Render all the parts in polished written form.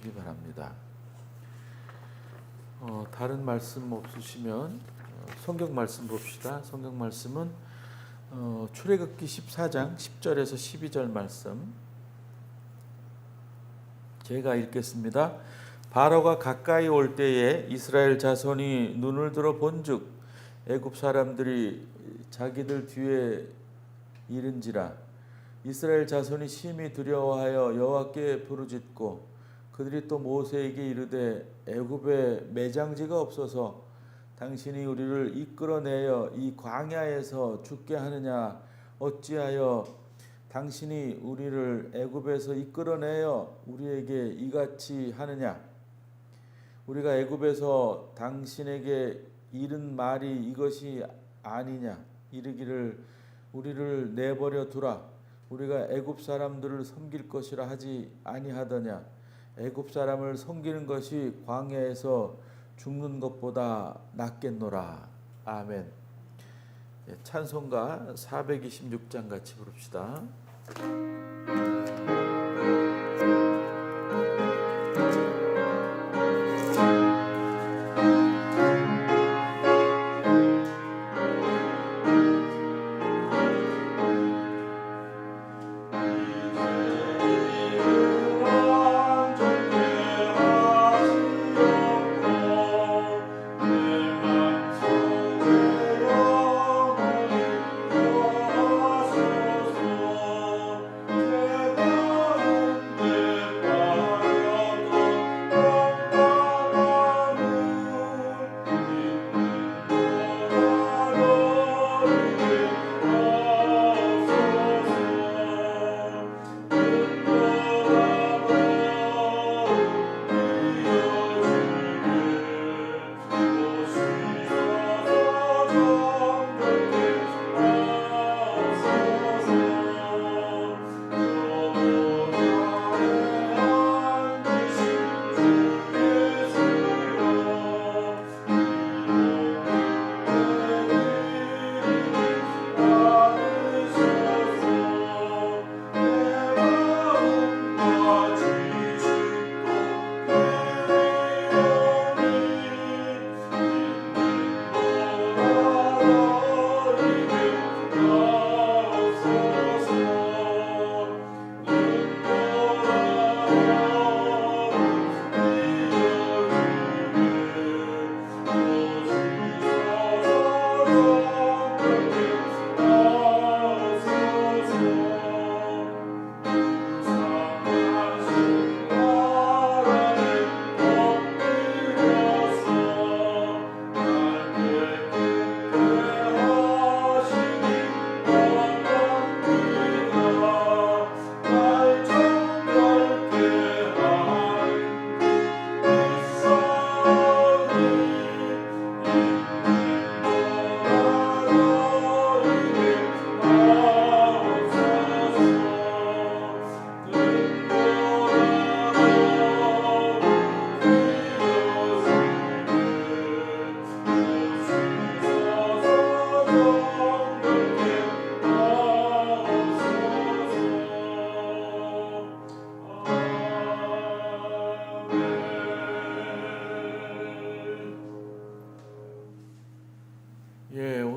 보시기 바랍니다. 다른 말씀 없으시면 성경 말씀 봅시다. 성경 말씀은 출애굽기 14장 10절에서 12절 말씀 제가 읽겠습니다. 바로가 가까이 올 때에 이스라엘 자손이 눈을 들어 본즉 애굽 사람들이 자기들 뒤에 이른지라. 이스라엘 자손이 심히 두려워하여 여호와께 부르짖고 그들이 또 모세에게 이르되 애굽에 매장지가 없어서 당신이 우리를 이끌어내어 이 광야에서 죽게 하느냐. 어찌하여 당신이 우리를 애굽에서 이끌어내어 우리에게 이같이 하느냐. 우리가 애굽에서 당신에게 이른 말이 이것이 아니냐. 이르기를 우리를 내버려 두라. 우리가 애굽 사람들을 섬길 것이라 하지 아니하더냐. 애굽 사람을 섬기는 것이 광야에서 죽는 것보다 낫겠노라. 아멘. 찬송가 426장 같이 부릅시다.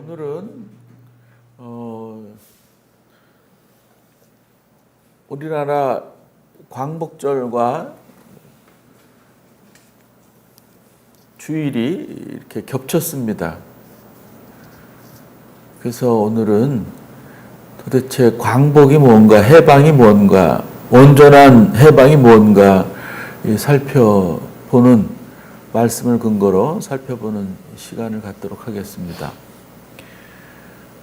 오늘은 우리나라 광복절과 주일이 이렇게 겹쳤습니다. 그래서 오늘은 도대체 광복이 뭔가, 해방이 뭔가, 온전한 해방이 뭔가 살펴보는 말씀을 근거로 살펴보는 시간을 갖도록 하겠습니다.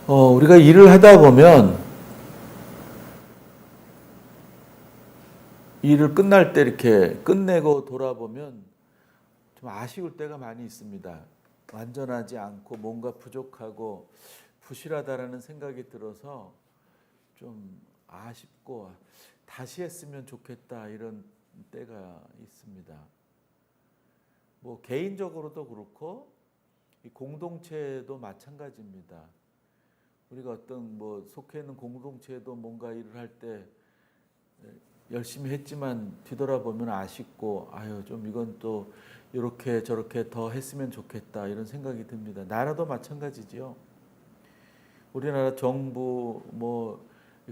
우리가 일을 하다 보면 일을 끝날 때 이렇게 끝내고 돌아보면 좀 아쉬울 때가 많이 있습니다. 완전하지 않고 뭔가 부족하고 부실하다라는 생각이 들어서 좀 아쉽고 다시 했으면 좋겠다 이런 때가 있습니다. 뭐 개인적으로도 그렇고 이 공동체도 마찬가지입니다. 우리가 어떤 뭐 속해 있는 공동체도 뭔가 일을 할 때 열심히 했지만 뒤돌아보면 아쉽고 아유 좀 이건 또 이렇게 저렇게 더 했으면 좋겠다 이런 생각이 듭니다. 나라도 마찬가지지요. 우리나라 정부 뭐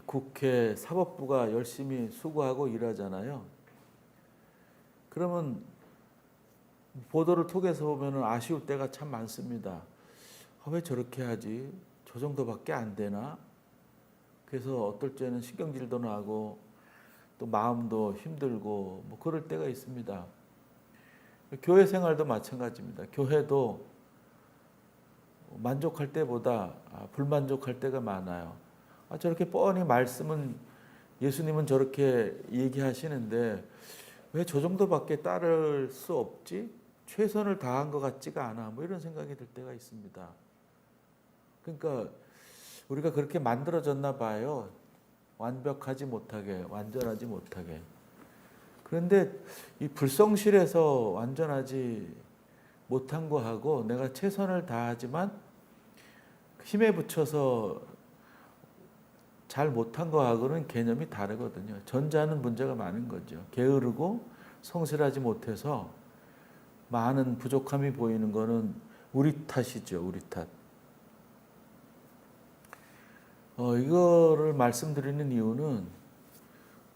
국회 사법부가 열심히 수고하고 일하잖아요. 그러면 보도를 통해서 보면 아쉬울 때가 참 많습니다. 왜 저렇게 하지? 저 정도밖에 안 되나? 그래서 어떨 때는 신경질도 나고 또 마음도 힘들고 뭐 그럴 때가 있습니다. 교회 생활도 마찬가지입니다. 교회도 만족할 때보다 불만족할 때가 많아요. 저렇게 뻔히 말씀은 예수님은 저렇게 얘기하시는데 왜 저 정도밖에 따를 수 없지? 최선을 다한 것 같지가 않아. 뭐 이런 생각이 들 때가 있습니다. 그러니까 우리가 그렇게 만들어졌나 봐요. 완벽하지 못하게, 완전하지 못하게. 그런데 이 불성실해서 완전하지 못한 거하고 내가 최선을 다하지만 힘에 붙여서 잘 못한 거하고는 개념이 다르거든요. 전자는 문제가 많은 거죠. 게으르고 성실하지 못해서 많은 부족함이 보이는 거는 우리 탓이죠. 우리 탓. 이거를 말씀드리는 이유는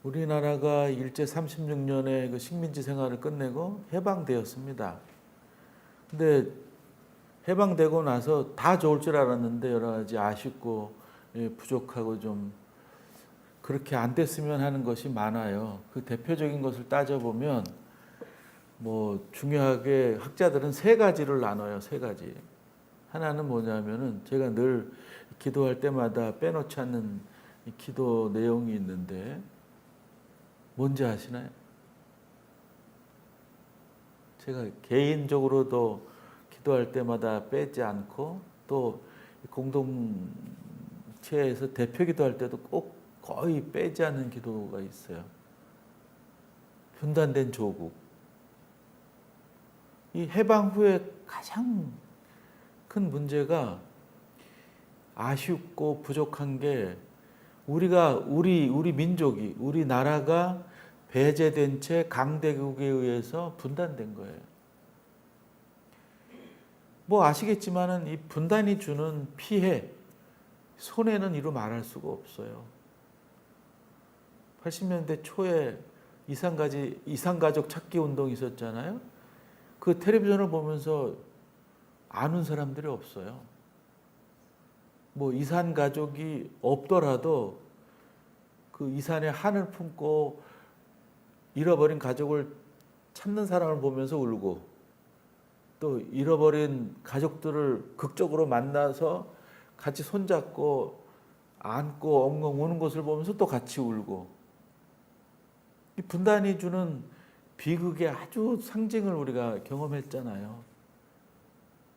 우리나라가 일제 36년에 그 식민지 생활을 끝내고 해방되었습니다. 근데 해방되고 나서 다 좋을 줄 알았는데 여러 가지 아쉽고 부족하고 좀 그렇게 안 됐으면 하는 것이 많아요. 그 대표적인 것을 따져보면 뭐 중요하게 학자들은 세 가지를 나눠요. 세 가지. 하나는 뭐냐면은 제가 늘 기도할 때마다 빼놓지 않는 기도 내용이 있는데 뭔지 아시나요? 제가 개인적으로도 기도할 때마다 빼지 않고 또 공동체에서 대표 기도할 때도 꼭 거의 빼지 않는 기도가 있어요. 분단된 조국. 이 해방 후에 가장 큰 문제가 아쉽고 부족한 게 우리 민족이 우리 나라가 배제된 채 강대국에 의해서 분단된 거예요. 뭐 아시겠지만은 이 분단이 주는 피해, 손해는 이루 말할 수가 없어요. 80년대 초에 이산가족 찾기 운동이 있었잖아요. 그 텔레비전을 보면서 아는 사람들이 없어요. 뭐 이산가족이 없더라도 그 이산에 한을 품고 잃어버린 가족을 찾는 사람을 보면서 울고 또 잃어버린 가족들을 극적으로 만나서 같이 손잡고 안고 엉엉 우는 것을 보면서 또 같이 울고 이 분단이 주는 비극의 아주 상징을 우리가 경험했잖아요.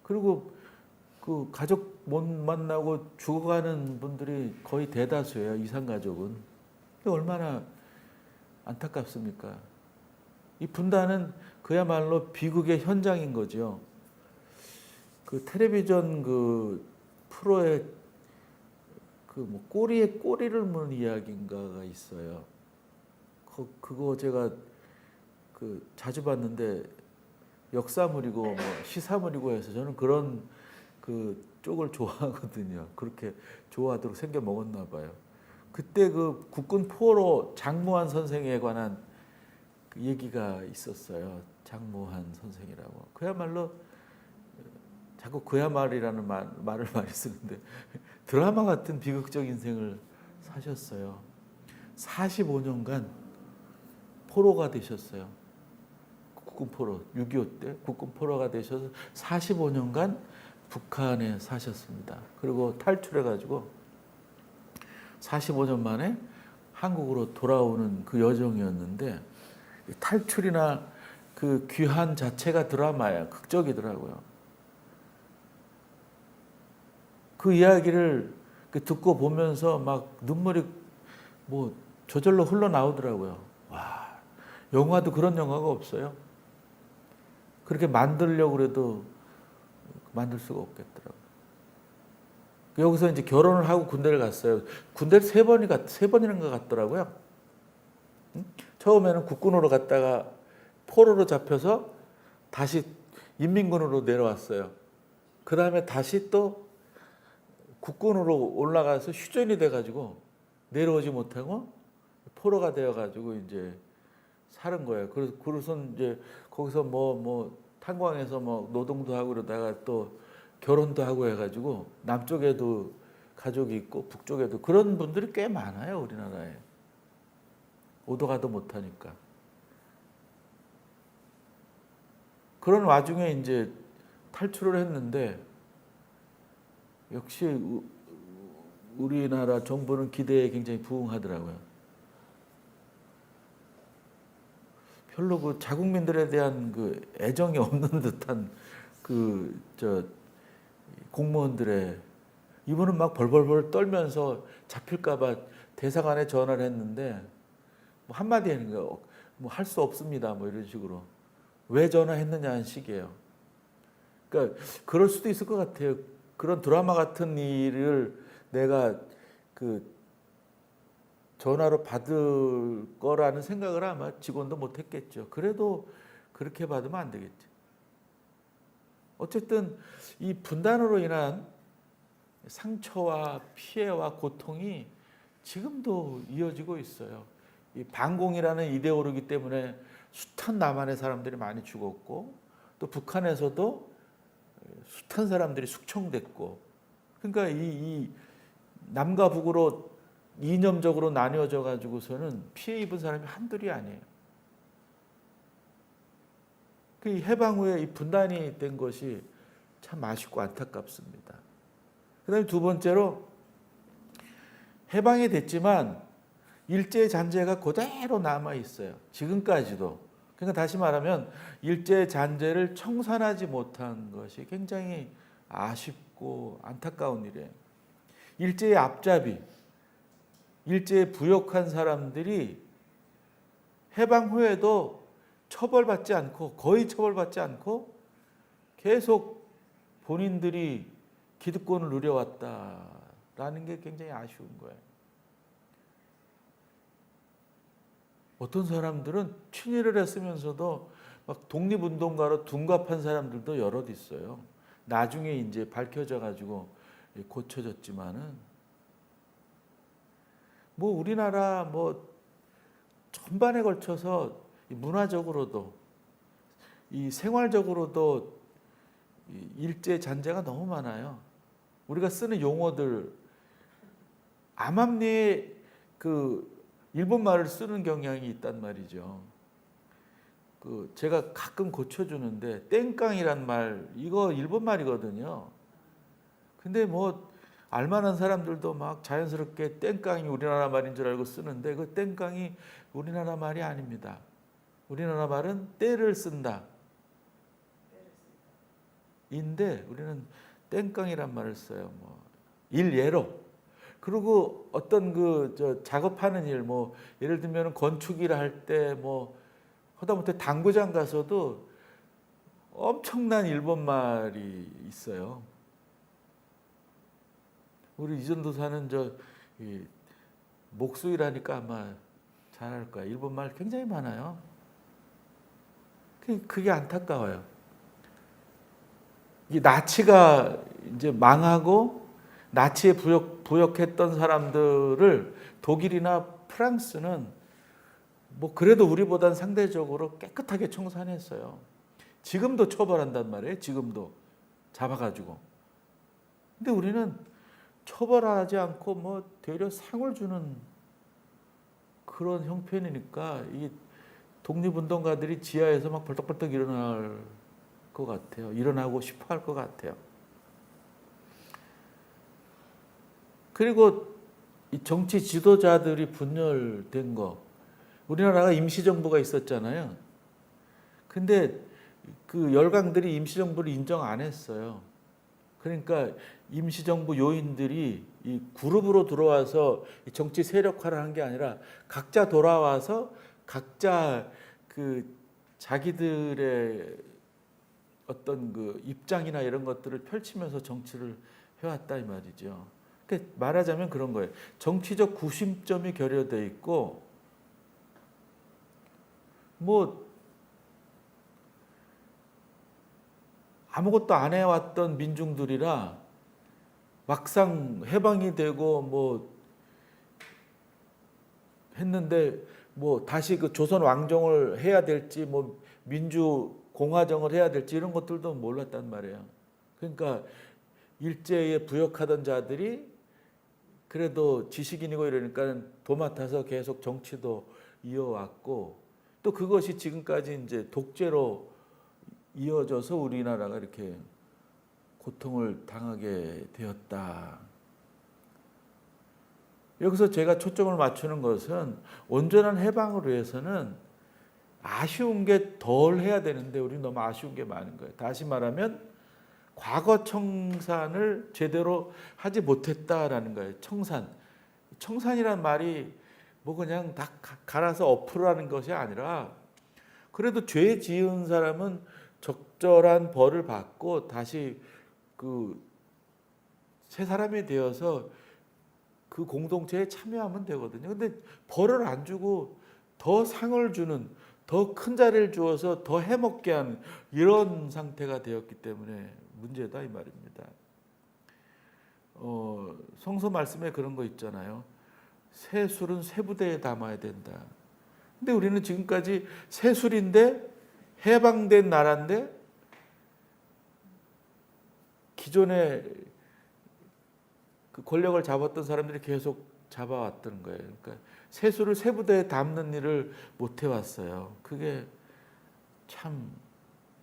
그리고 그 가족 못 만나고 죽어가는 분들이 거의 대다수예요. 이산가족은. 얼마나 안타깝습니까? 이 분단은 그야말로 비극의 현장인 거죠. 그 텔레비전 그 프로에 그 뭐 꼬리에 꼬리를 무는 이야기인가가 있어요. 그거 제가 그 자주 봤는데 역사물이고 뭐 시사물이고 해서 저는 그런 그 쪽을 좋아하거든요. 그렇게 좋아하도록 생겨 먹었나 봐요. 그때 그 국군 포로 장무환 선생에 관한 그 얘기가 있었어요. 장무환 선생이라고. 그야말로 자꾸 그야말이라는 말을 많이 쓰는데 드라마 같은 비극적 인생을 사셨어요. 45년간 포로가 되셨어요. 국군 포로, 6.25 때 국군 포로가 되셔서 45년간 북한에 사셨습니다. 그리고 탈출해가지고 45년 만에 한국으로 돌아오는 그 여정이었는데 탈출이나 그 귀환 자체가 드라마야, 극적이더라고요. 그 이야기를 듣고 보면서 막 눈물이 뭐 저절로 흘러나오더라고요. 와, 영화도 그런 영화가 없어요. 그렇게 만들려고 해도 만들 수가 없겠더라고요. 여기서 이제 결혼을 하고 군대를 갔어요. 군대를 세 번이나 갔더라고요. 처음에는 국군으로 갔다가 포로로 잡혀서 다시 인민군으로 내려왔어요. 그 다음에 다시 또 국군으로 올라가서 휴전이 돼가지고 내려오지 못하고 포로가 되어가지고 이제 사는 거예요. 그래서 이제 거기서 뭐 탄광에서 뭐 노동도 하고 그러다가 또 결혼도 하고 해가지고 남쪽에도 가족이 있고 북쪽에도 그런 분들이 꽤 많아요, 우리나라에. 오도 가도 못하니까. 그런 와중에 이제 탈출을 했는데 역시 우리나라 정부는 기대에 굉장히 부응하더라고요. 별로 그 자국민들에 대한 그 애정이 없는 듯한 공무원들의, 이분은 막 벌벌벌 떨면서 잡힐까봐 대사관에 전화를 했는데 뭐 한마디 하는 거, 뭐 할 수 없습니다, 뭐 이런 식으로. 왜 전화했느냐는 식이에요. 그러니까 그럴 수도 있을 것 같아요. 그런 드라마 같은 일을 내가 그 전화로 받을 거라는 생각을 아마 직원도 못 했겠죠. 그래도 그렇게 받으면 안 되겠죠. 어쨌든 이 분단으로 인한 상처와 피해와 고통이 지금도 이어지고 있어요. 이 반공이라는 이데올로기 때문에 숱한 남한의 사람들이 많이 죽었고, 또 북한에서도 숱한 사람들이 숙청됐고, 그러니까 이 남과 북으로 이념적으로 나뉘어져 가지고서는 피해 입은 사람이 한둘이 아니에요. 그 해방 후에 이 분단이 된 것이 참 아쉽고 안타깝습니다. 그다음에 두 번째로, 해방이 됐지만 일제 잔재가 그대로 남아 있어요. 지금까지도. 그러니까 다시 말하면 일제 잔재를 청산하지 못한 것이 굉장히 아쉽고 안타까운 일이에요. 일제의 앞잡이, 일제에 부역한 사람들이 해방 후에도 처벌받지 않고, 거의 처벌받지 않고 계속 본인들이 기득권을 누려왔다라는 게 굉장히 아쉬운 거예요. 어떤 사람들은 친일을 했으면서도 막 독립운동가로 둔갑한 사람들도 여럿 있어요. 나중에 이제 밝혀져 가지고 고쳐졌지만은, 뭐 우리나라 뭐 전반에 걸쳐서 문화적으로도 이 생활적으로도 일제 잔재가 너무 많아요. 우리가 쓰는 용어들, 암암리에 그 일본 말을 쓰는 경향이 있단 말이죠. 제가 가끔 고쳐주는데 땡깡이란 말, 이거 일본 말이거든요. 근데 뭐 알만한 사람들도 막 자연스럽게 땡깡이 우리나라 말인 줄 알고 쓰는데, 그 땡깡이 우리나라 말이 아닙니다. 우리나라 말은 때를 쓴다 인데 우리는 땡깡이란 말을 써요. 뭐 일예로. 그리고 어떤 작업하는 일, 뭐 예를 들면 건축일을 할 때 뭐 하다못해 당구장 가서도 엄청난 일본 말이 있어요. 우리 이전도 사는 목수이라니까 아마 잘 알 거야. 일본 말 굉장히 많아요. 그게 안타까워요. 이 나치가 이제 망하고 나치에 부역했던 사람들을 독일이나 프랑스는 뭐 그래도 우리보단 상대적으로 깨끗하게 청산했어요. 지금도 처벌한단 말이에요. 지금도 잡아가지고. 근데 우리는 처벌하지 않고 뭐 되려 상을 주는 그런 형편이니까 이 독립운동가들이 지하에서 막 벌떡벌떡 일어날 것 같아요. 일어나고 싶어 할 것 같아요. 그리고 이 정치 지도자들이 분열된 거, 우리나라가 임시정부가 있었잖아요. 근데 그 열강들이 임시정부를 인정 안 했어요. 그러니까 임시정부 요인들이 이 그룹으로 들어와서 정치 세력화를 한 게 아니라 각자 돌아와서 각자 자기들의 어떤 입장이나 이런 것들을 펼치면서 정치를 해왔다 이 말이죠. 그러니까 말하자면 그런 거예요. 정치적 구심점이 결여돼 있고 뭐 아무것도 안 해왔던 민중들이라 막상 해방이 되고 뭐 했는데 뭐 다시 그 조선 왕정을 해야 될지 뭐 민주 공화정을 해야 될지 이런 것들도 몰랐단 말이에요. 그러니까 일제에 부역하던 자들이 그래도 지식인이고 이러니까 도맡아서 계속 정치도 이어왔고 또 그것이 지금까지 이제 독재로 이어져서 우리나라가 이렇게 고통을 당하게 되었다. 여기서 제가 초점을 맞추는 것은 온전한 해방을 위해서는 아쉬운 게 덜 해야 되는데 우리 너무 아쉬운 게 많은 거예요. 다시 말하면 과거 청산을 제대로 하지 못했다라는 거예요. 청산이란 말이 뭐 그냥 다 갈아서 엎으라는 것이 아니라 그래도 죄 지은 사람은 적절한 벌을 받고 다시 그 새 사람이 되어서 그 공동체에 참여하면 되거든요. 근데 벌을 안 주고 더 상을 주는 더 큰 자리를 주어서 더 해먹게 하는 이런 상태가 되었기 때문에 문제다 이 말입니다. 성서 말씀에 그런 거 있잖아요. 새 술은 새 부대에 담아야 된다. 근데 우리는 지금까지 새 술인데 해방된 나라인데 기존에 그 권력을 잡았던 사람들이 계속 잡아왔던 거예요. 그러니까 새 술을 새 부대에 담는 일을 못 해왔어요. 그게 참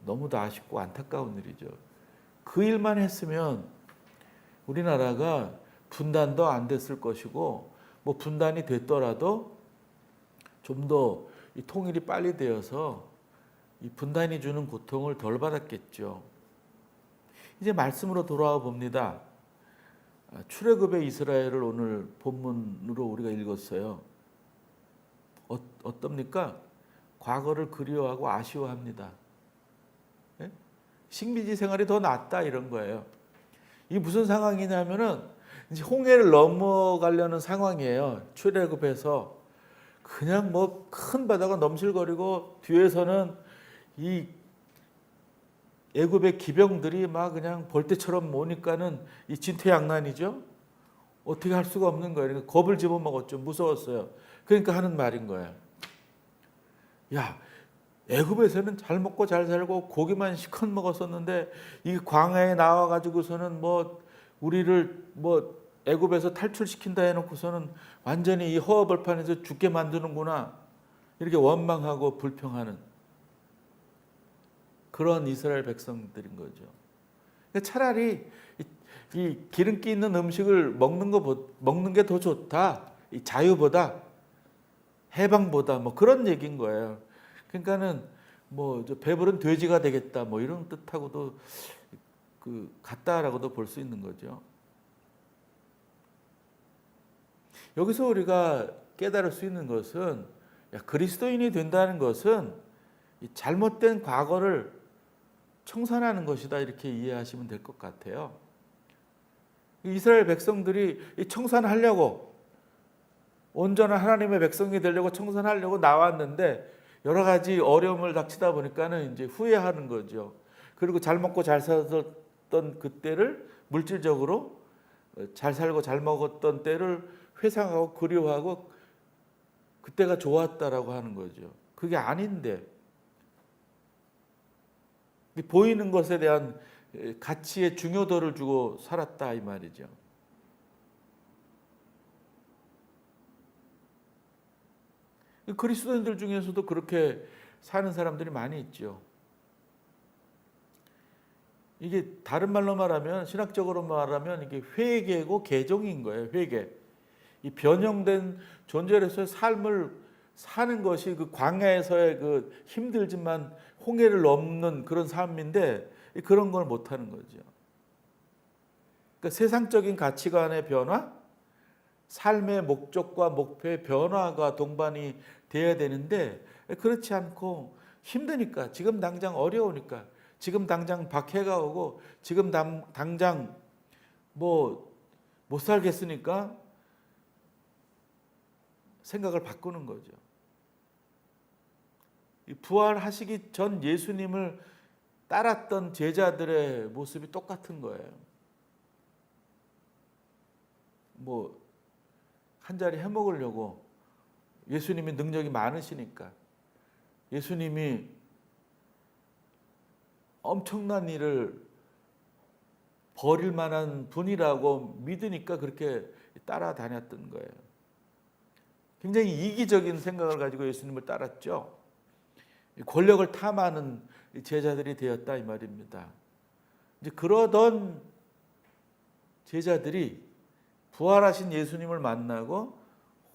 너무도 아쉽고 안타까운 일이죠. 그 일만 했으면 우리나라가 분단도 안 됐을 것이고 뭐 분단이 됐더라도 좀 더 이 통일이 빨리 되어서 이 분단이 주는 고통을 덜 받았겠죠. 이제 말씀으로 돌아와 봅니다. 출애굽의 이스라엘을 오늘 본문으로 우리가 읽었어요. 어떻습니까? 과거를 그리워하고 아쉬워합니다. 예? 식민지 생활이 더 낫다 이런 거예요. 이게 무슨 상황이냐면은 이제 홍해를 넘어가려는 상황이에요. 출애굽에서 그냥 뭐 큰 바다가 넘실거리고 뒤에서는 이 애굽의 기병들이 막 그냥 벌떼처럼 오니까는 이 진퇴양난이죠. 어떻게 할 수가 없는 거예요. 그러니까 겁을 집어먹었죠. 무서웠어요. 그러니까 하는 말인 거예요. 야, 애굽에서는 잘 먹고 잘 살고 고기만 시컷 먹었었는데 이 광야에 나와 가지고서는 뭐 우리를 뭐 애굽에서 탈출시킨다 해놓고서는 완전히 이 허허벌판에서 죽게 만드는구나. 이렇게 원망하고 불평하는 그런 이스라엘 백성들인 거죠. 차라리 이 기름기 있는 음식을 먹는 게 더 좋다. 이 자유보다 해방보다 뭐 그런 얘기인 거예요. 그러니까는 뭐 배부른 돼지가 되겠다 뭐 이런 뜻하고도 그 같다라고도 볼 수 있는 거죠. 여기서 우리가 깨달을 수 있는 것은 그리스도인이 된다는 것은 이 잘못된 과거를 청산하는 것이다 이렇게 이해하시면 될 것 같아요. 이스라엘 백성들이 이 청산하려고 온전한 하나님의 백성이 되려고 청산하려고 나왔는데 여러 가지 어려움을 닥치다 보니까는 이제 후회하는 거죠. 그리고 잘 먹고 잘 살았던 그때를 물질적으로 잘 살고 잘 먹었던 때를 회상하고 그리워하고 그때가 좋았다라고 하는 거죠. 그게 아닌데 보이는 것에 대한 가치의 중요도를 주고 살았다 이 말이죠. 그리스도인들 중에서도 그렇게 사는 사람들이 많이 있죠. 이게 다른 말로 말하면 신학적으로 말하면 이게 회개고 개종인 거예요. 회개. 이 변형된 존재로서의 삶을 사는 것이 그 광야에서의 그 힘들지만 홍해를 넘는 그런 삶인데 그런 걸 못하는 거죠. 그러니까 세상적인 가치관의 변화, 삶의 목적과 목표의 변화가 동반이 돼야 되는데 그렇지 않고 힘드니까 지금 당장 어려우니까 지금 당장 박해가 오고 지금 당장 뭐 못 살겠으니까 생각을 바꾸는 거죠. 부활하시기 전 예수님을 따랐던 제자들의 모습이 똑같은 거예요. 뭐 한 자리 해 먹으려고, 예수님이 능력이 많으시니까, 예수님이 엄청난 일을 벌일 만한 분이라고 믿으니까 그렇게 따라다녔던 거예요. 굉장히 이기적인 생각을 가지고 예수님을 따랐죠. 권력을 탐하는 제자들이 되었다 이 말입니다. 이제 그러던 제자들이 부활하신 예수님을 만나고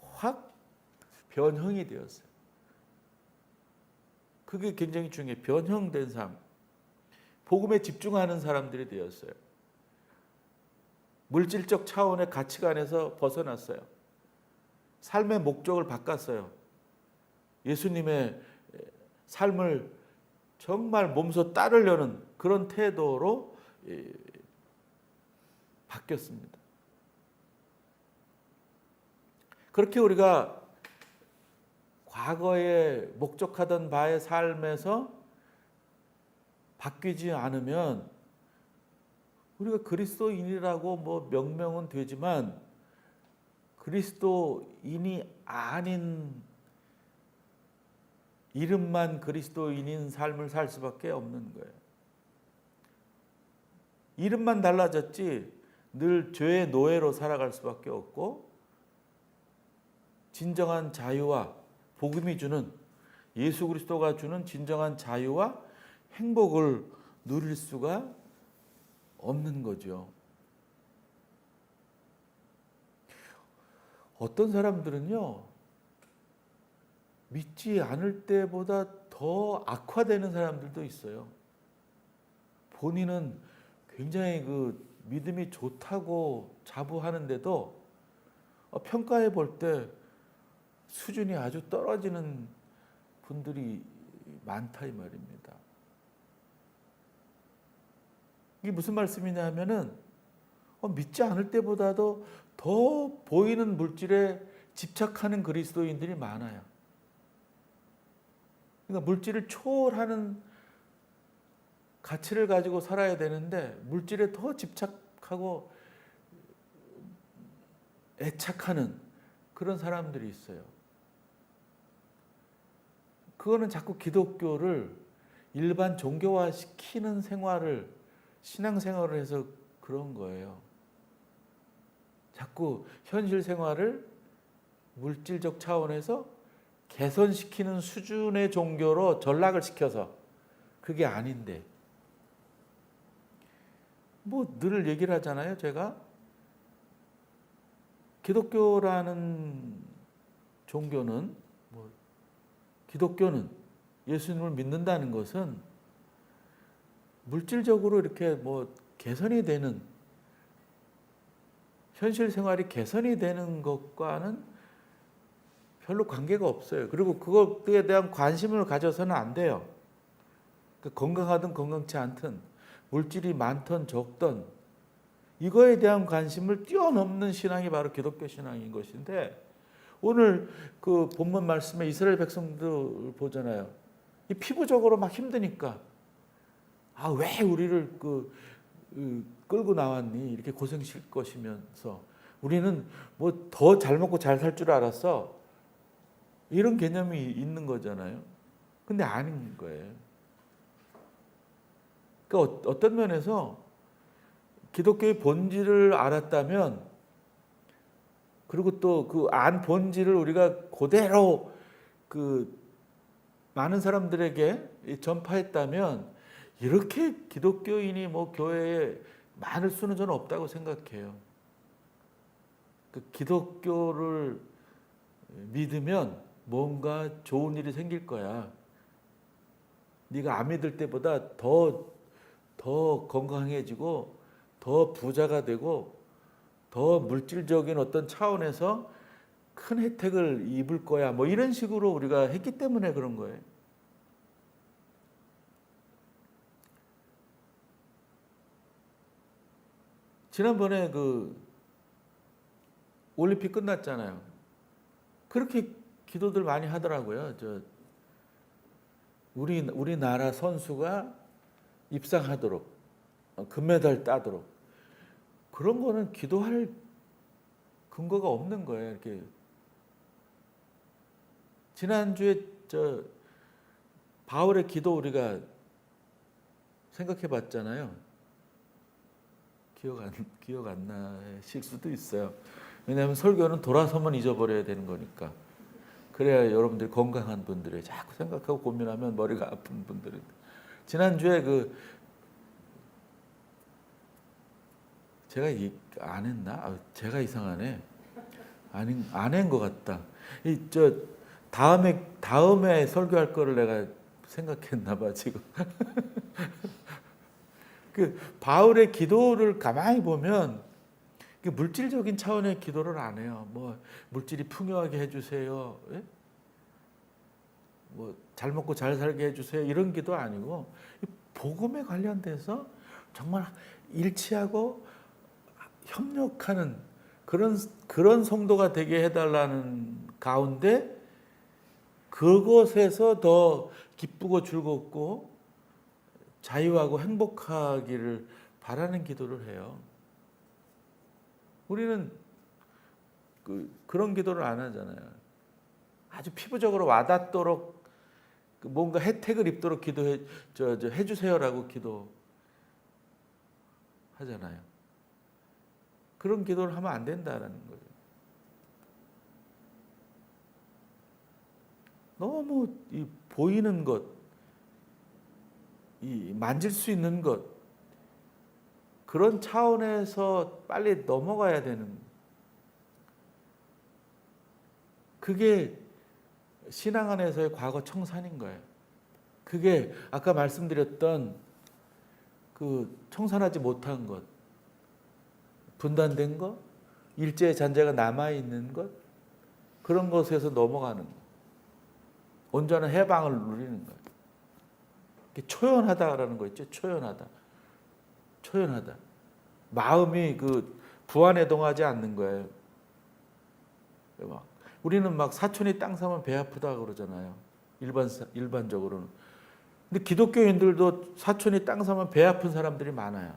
확 변형이 되었어요. 그게 굉장히 중요해요. 변형된 삶. 복음에 집중하는 사람들이 되었어요. 물질적 차원의 가치관에서 벗어났어요. 삶의 목적을 바꿨어요. 예수님의 삶을 정말 몸소 따르려는 그런 태도로 바뀌었습니다. 그렇게 우리가 과거에 목적하던 바의 삶에서 바뀌지 않으면 우리가 그리스도인이라고 뭐 명명은 되지만 그리스도인이 아닌 이름만 그리스도인인 삶을 살 수밖에 없는 거예요. 이름만 달라졌지 늘 죄의 노예로 살아갈 수밖에 없고, 진정한 자유와 복음이 주는, 예수 그리스도가 주는 진정한 자유와 행복을 누릴 수가 없는 거죠. 어떤 사람들은요, 믿지 않을 때보다 더 악화되는 사람들도 있어요. 본인은 굉장히 그 믿음이 좋다고 자부하는데도 평가해 볼 때 수준이 아주 떨어지는 분들이 많다 이 말입니다. 이게 무슨 말씀이냐 하면은 믿지 않을 때보다도 더 보이는 물질에 집착하는 그리스도인들이 많아요. 그러니까 물질을 초월하는 가치를 가지고 살아야 되는데 물질에 더 집착하고 애착하는 그런 사람들이 있어요. 그거는 자꾸 기독교를 일반 종교화시키는 생활을, 신앙생활을 해서 그런 거예요. 자꾸 현실 생활을 물질적 차원에서 개선시키는 수준의 종교로 전락을 시켜서, 그게 아닌데, 뭐 늘 얘기를 하잖아요. 제가 기독교라는 종교는, 기독교는 예수님을 믿는다는 것은 물질적으로 이렇게 뭐 개선이 되는, 현실 생활이 개선이 되는 것과는 별로 관계가 없어요. 그리고 그것에 대한 관심을 가져서는 안 돼요. 건강하든 건강치 않든, 물질이 많든 적든, 이거에 대한 관심을 뛰어넘는 신앙이 바로 기독교 신앙인 것인데, 오늘 그 본문 말씀에 이스라엘 백성들 보잖아요. 이 피부적으로 막 힘드니까, 왜 우리를 끌고 나왔니? 이렇게 고생실 것이면서 우리는 뭐 더 잘 먹고 잘 살 줄 알았어. 이런 개념이 있는 거잖아요. 근데 아닌 거예요. 그러니까 어떤 면에서 기독교의 본질을 알았다면, 그리고 또 그 안 본질을 우리가 그대로 많은 사람들에게 전파했다면, 이렇게 기독교인이 뭐 교회에 많을 수는 저는 없다고 생각해요. 기독교를 믿으면 뭔가 좋은 일이 생길 거야. 네가 안 믿을 때보다 더 건강해지고, 더 부자가 되고, 더 물질적인 어떤 차원에서 큰 혜택을 입을 거야. 뭐 이런 식으로 우리가 했기 때문에 그런 거예요. 지난번에 올림픽 끝났잖아요. 그렇게 기도들 많이 하더라고요. 우리나라 선수가 입상하도록 금메달 따도록 그런 거는 기도할 근거가 없는 거예요. 이렇게 지난주에 저 바울의 기도 우리가 생각해 봤잖아요. 기억 안 나실 수도 있어요. 왜냐하면 설교는 돌아서면 잊어버려야 되는 거니까. 그래야 여러분들이 건강한 분들이 자꾸 생각하고 고민하면 머리가 아픈 분들이. 지난주에 제가 안 했나? 제가 이상하네. 안 한 것 같다. 다음에 설교할 거를 내가 생각했나 봐 지금. 그 바울의 기도를 가만히 보면 물질적인 차원의 기도를 안 해요. 뭐 물질이 풍요하게 해주세요. 예? 뭐 잘 먹고 잘 살게 해주세요. 이런 기도 아니고 복음에 관련돼서 정말 일치하고 협력하는 그런 성도가 되게 해달라는 가운데 그것에서 더 기쁘고 즐겁고 자유하고 행복하기를 바라는 기도를 해요. 우리는 그런 기도를 안 하잖아요. 아주 피부적으로 와닿도록 뭔가 혜택을 입도록 해주세요라고 기도하잖아요. 그런 기도를 하면 안 된다라는 거죠. 너무 이 보이는 것, 이 만질 수 있는 것, 그런 차원에서 빨리 넘어가야 되는, 그게 신앙 안에서의 과거 청산인 거예요. 그게 아까 말씀드렸던 그 청산하지 못한 것, 분단된 것, 일제의 잔재가 남아있는 것, 그런 것에서 넘어가는 것, 온전한 해방을 누리는 거예요. 초연하다라는 거 있죠. 초연하다. 마음이 부안해동하지 않는 거예요. 우리는 막 사촌이 땅 사면 배 아프다 그러잖아요. 일반적으로는. 근데 기독교인들도 사촌이 땅 사면 배 아픈 사람들이 많아요.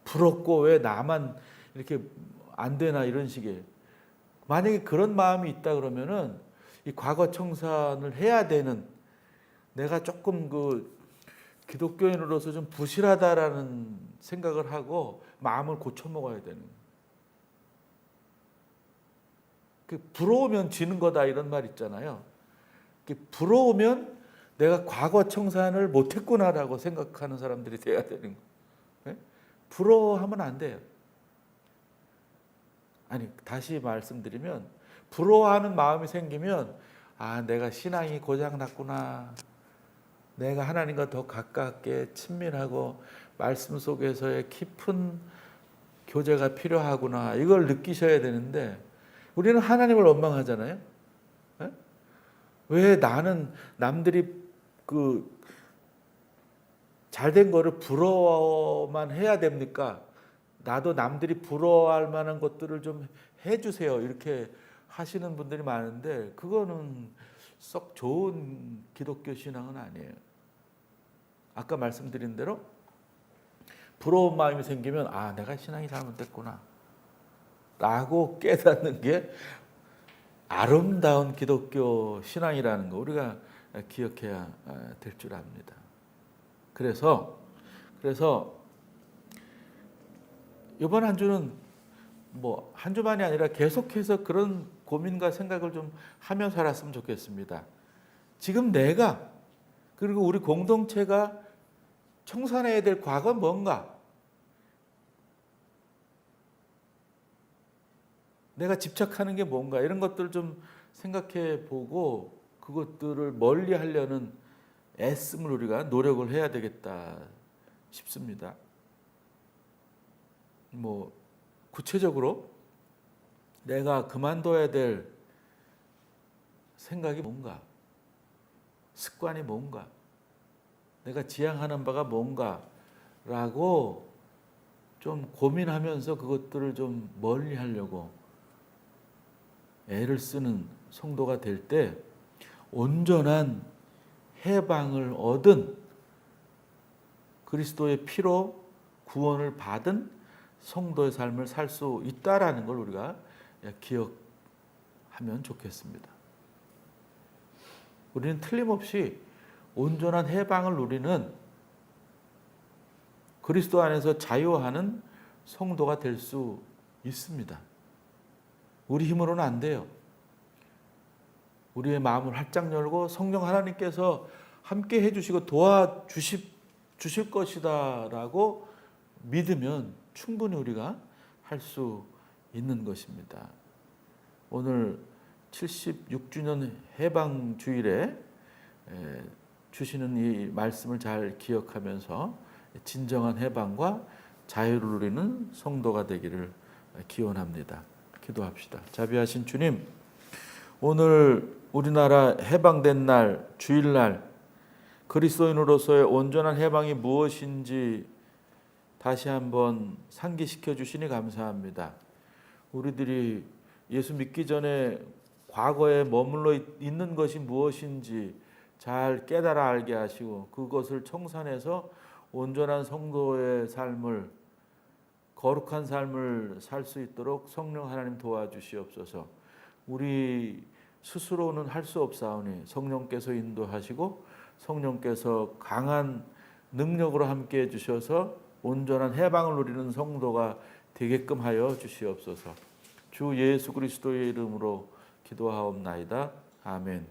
부럽고 왜 나만 이렇게 안 되나 이런 식의. 만약에 그런 마음이 있다 그러면은 이 과거 청산을 해야 되는, 내가 조금 기독교인으로서 좀 부실하다라는 생각을 하고 마음을 고쳐 먹어야 되는. 부러우면 지는 거다 이런 말 있잖아요. 부러우면 내가 과거 청산을 못했구나라고 생각하는 사람들이 돼야 되는 거예요. 부러워하면 안 돼요. 아니, 다시 말씀드리면 부러워하는 마음이 생기면 내가 신앙이 고장났구나. 내가 하나님과 더 가깝게 친밀하고 말씀 속에서의 깊은 교제가 필요하구나. 이걸 느끼셔야 되는데 우리는 하나님을 원망하잖아요. 왜 나는 남들이 잘된 거를 부러워만 해야 됩니까? 나도 남들이 부러워할 만한 것들을 좀 해주세요. 이렇게 하시는 분들이 많은데 그거는 썩 좋은 기독교 신앙은 아니에요. 아까 말씀드린 대로 부러운 마음이 생기면 내가 신앙이 잘못됐구나 라고 깨닫는 게 아름다운 기독교 신앙이라는 거 우리가 기억해야 될 줄 압니다. 그래서 이번 한 주는 한 주만이 아니라 계속해서 그런 고민과 생각을 좀 하며 살았으면 좋겠습니다. 지금 내가 그리고 우리 공동체가 청산해야 될 과거는 뭔가? 내가 집착하는 게 뭔가? 이런 것들을 좀 생각해 보고 그것들을 멀리 하려는 애씀을 우리가 노력을 해야 되겠다 싶습니다. 구체적으로 내가 그만둬야 될 생각이 뭔가? 습관이 뭔가? 내가 지향하는 바가 뭔가라고 좀 고민하면서 그것들을 좀 멀리 하려고 애를 쓰는 성도가 될 때 온전한 해방을 얻은 그리스도의 피로 구원을 받은 성도의 삶을 살 수 있다라는 걸 우리가 기억하면 좋겠습니다. 우리는 틀림없이 온전한 해방을 누리는 그리스도 안에서 자유하는 성도가 될 수 있습니다. 우리 힘으로는 안 돼요. 우리의 마음을 활짝 열고 성령 하나님께서 함께 해주시고 도와주실 것이다라고 믿으면 충분히 우리가 할 수 있는 것입니다. 오늘 76주년 해방주일에 주시는 이 말씀을 잘 기억하면서 진정한 해방과 자유를 누리는 성도가 되기를 기원합니다. 기도합시다. 자비하신 주님, 오늘 우리나라 해방된 날, 주일날 그리스도인으로서의 온전한 해방이 무엇인지 다시 한번 상기시켜 주시니 감사합니다. 우리들이 예수 믿기 전에 과거에 머물러 있는 것이 무엇인지 잘 깨달아 알게 하시고 그것을 청산해서 온전한 성도의 삶을, 거룩한 삶을 살 수 있도록 성령 하나님 도와주시옵소서. 우리 스스로는 할 수 없사오니 성령께서 인도하시고 성령께서 강한 능력으로 함께 해주셔서 온전한 해방을 누리는 성도가 되게끔 하여 주시옵소서. 주 예수 그리스도의 이름으로 기도하옵나이다. 아멘.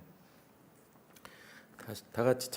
다 같이